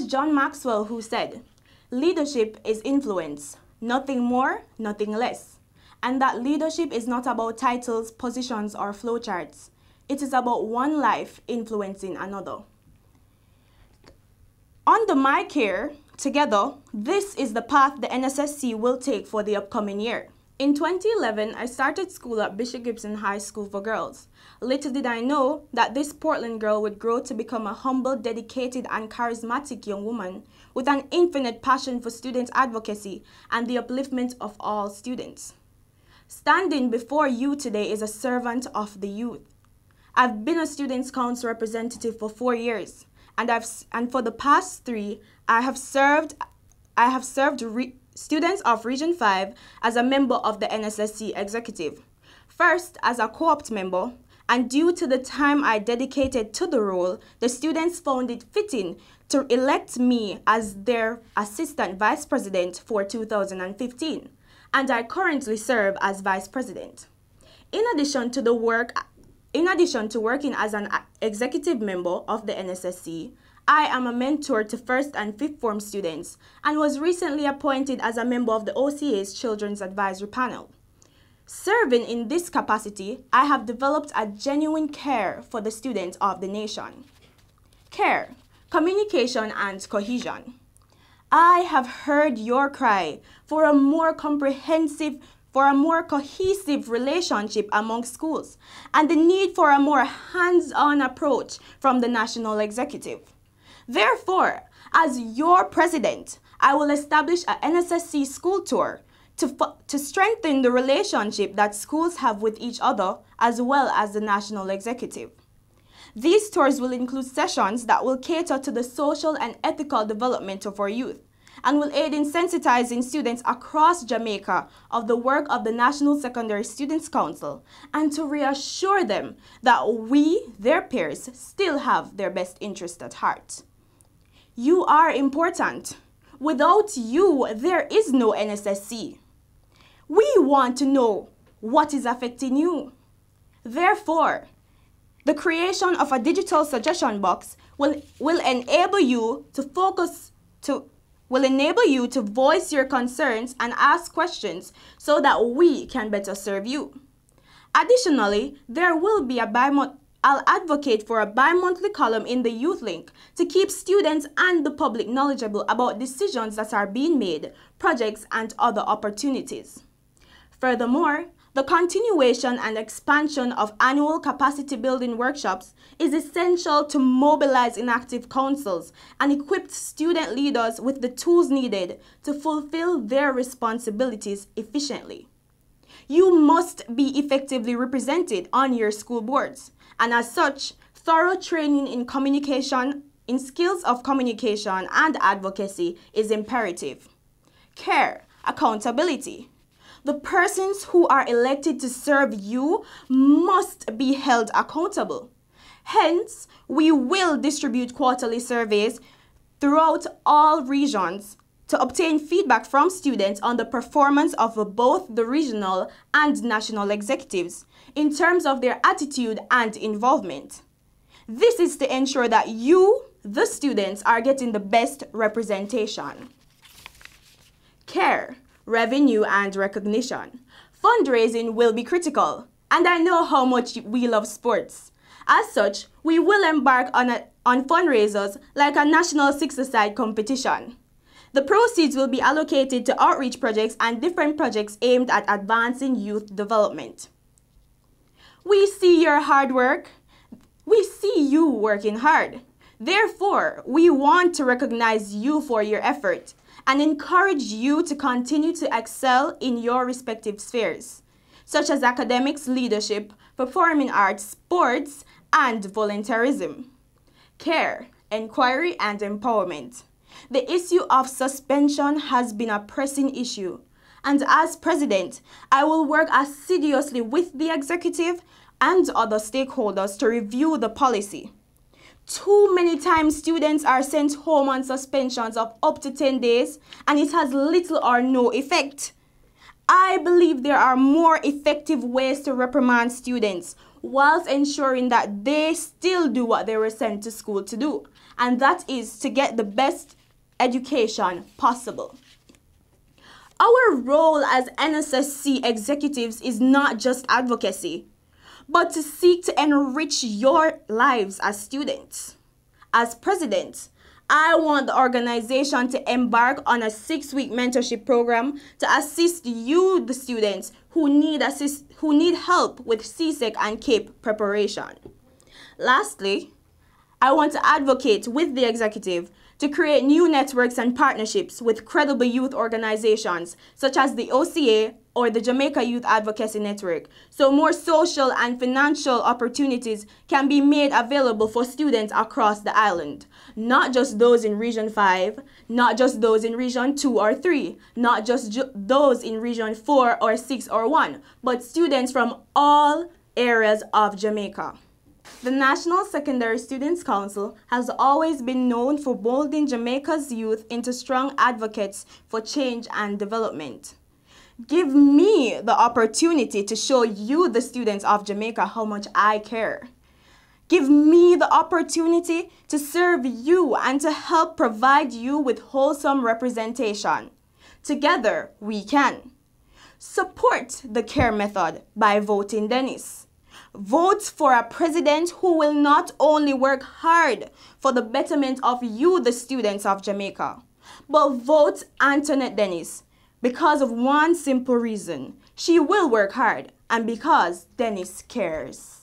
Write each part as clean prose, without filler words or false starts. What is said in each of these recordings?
John Maxwell who said, "Leadership is influence, nothing more, nothing less." And that leadership is not about titles, positions, or flowcharts. It is about one life influencing another. Under my care, together, this is the path the NSSC will take for the upcoming year. In 2011, I started school at Bishop Gibson High School for Girls. Little did I know that this Portland girl would grow to become a humble, dedicated, and charismatic young woman with an infinite passion for student advocacy and the upliftment of all students. Standing before you today is a servant of the youth. I've been a Students' Council representative for 4 years, and for the past 3, I have served students of Region 5 as a member of the NSSC executive. First as a co-opt member, and due to the time I dedicated to the role, the students found it fitting to elect me as their assistant vice president for 2015, and I currently serve as vice president. In addition to working as an executive member of the NSSC, I am a mentor to first and fifth form students and was recently appointed as a member of the OCA's Children's Advisory Panel. Serving in this capacity, I have developed a genuine care for the students of the nation. Care, communication, and cohesion. I have heard your cry for a more cohesive relationship among schools and the need for a more hands-on approach from the national executive. Therefore, as your president, I will establish an NSSC school tour to strengthen the relationship that schools have with each other as well as the national executive. These tours will include sessions that will cater to the social and ethical development of our youth and will aid in sensitizing students across Jamaica of the work of the National Secondary Students' Council and to reassure them that we, their peers, still have their best interest at heart. You are important. Without you, there is no NSSC. We want to know what is affecting you. Therefore, the creation of a digital suggestion box will enable you to voice your concerns and ask questions so that we can better serve you. Additionally, I'll advocate for a bi-monthly column in the Youth Link to keep students and the public knowledgeable about decisions that are being made, projects, and other opportunities. Furthermore, the continuation and expansion of annual capacity building workshops is essential to mobilize inactive councils and equip student leaders with the tools needed to fulfill their responsibilities efficiently. You must be effectively represented on your school boards, and as such, thorough training in skills of communication and advocacy is imperative. Care, accountability. The persons who are elected to serve you must be held accountable. Hence, we will distribute quarterly surveys throughout all regions to obtain feedback from students on the performance of both the regional and national executives in terms of their attitude and involvement. This is to ensure that you, the students, are getting the best representation. Care, revenue, and recognition. Fundraising will be critical, and I know how much we love sports. As such, we will embark on fundraisers like a national six-a-side competition. The proceeds will be allocated to outreach projects and different projects aimed at advancing youth development. We see your hard work. We see you working hard. Therefore, we want to recognize you for your effort and encourage you to continue to excel in your respective spheres, such as academics, leadership, performing arts, sports, and volunteerism. Care, inquiry, and empowerment. The issue of suspension has been a pressing issue, and as president, I will work assiduously with the executive and other stakeholders to review the policy. Too many times students are sent home on suspensions of up to 10 days, and it has little or no effect. I believe there are more effective ways to reprimand students whilst ensuring that they still do what they were sent to school to do, and that is to get the best education possible. Our role as NSSC executives is not just advocacy, but to seek to enrich your lives as students. As president, I want the organization to embark on a 6-week mentorship program to assist you, the students, who need help with civic and CAPE preparation. Lastly, I want to advocate with the executive to create new networks and partnerships with credible youth organizations such as the OCA or the Jamaica Youth Advocacy Network, so more social and financial opportunities can be made available for students across the island. Not just those in Region 5, not just those in Region 2 or 3, not just those in Region 4 or 6 or 1, but students from all areas of Jamaica. The National Secondary Students' Council has always been known for molding Jamaica's youth into strong advocates for change and development. Give me the opportunity to show you, the students of Jamaica, how much I care. Give me the opportunity to serve you and to help provide you with wholesome representation. Together, we can. Support the CARE method by voting Dennis. Vote for a president who will not only work hard for the betterment of you, the students of Jamaica, but vote Antonette Dennis because of one simple reason. She will work hard and because Dennis cares.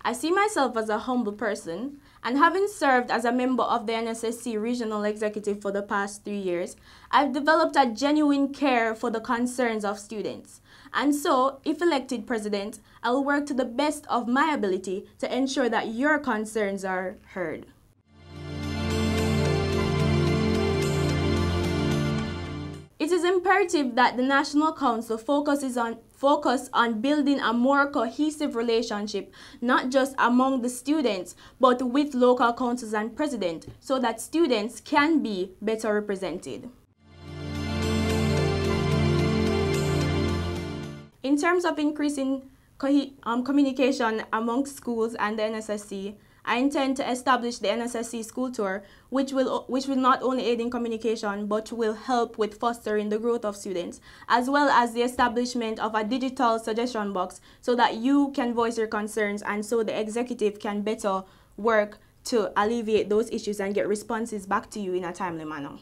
I see myself as a humble person, and having served as a member of the NSSC Regional Executive for the past 3 years, I've developed a genuine care for the concerns of students. And so, if elected president, I'll work to the best of my ability to ensure that your concerns are heard. It is imperative that the National Council focus on building a more cohesive relationship, not just among the students, but with local councils and president, so that students can be better represented. In terms of increasing communication amongst schools and the NSSC, I intend to establish the NSSC school tour, which will not only aid in communication, but will help with fostering the growth of students, as well as the establishment of a digital suggestion box so that you can voice your concerns and so the executive can better work to alleviate those issues and get responses back to you in a timely manner.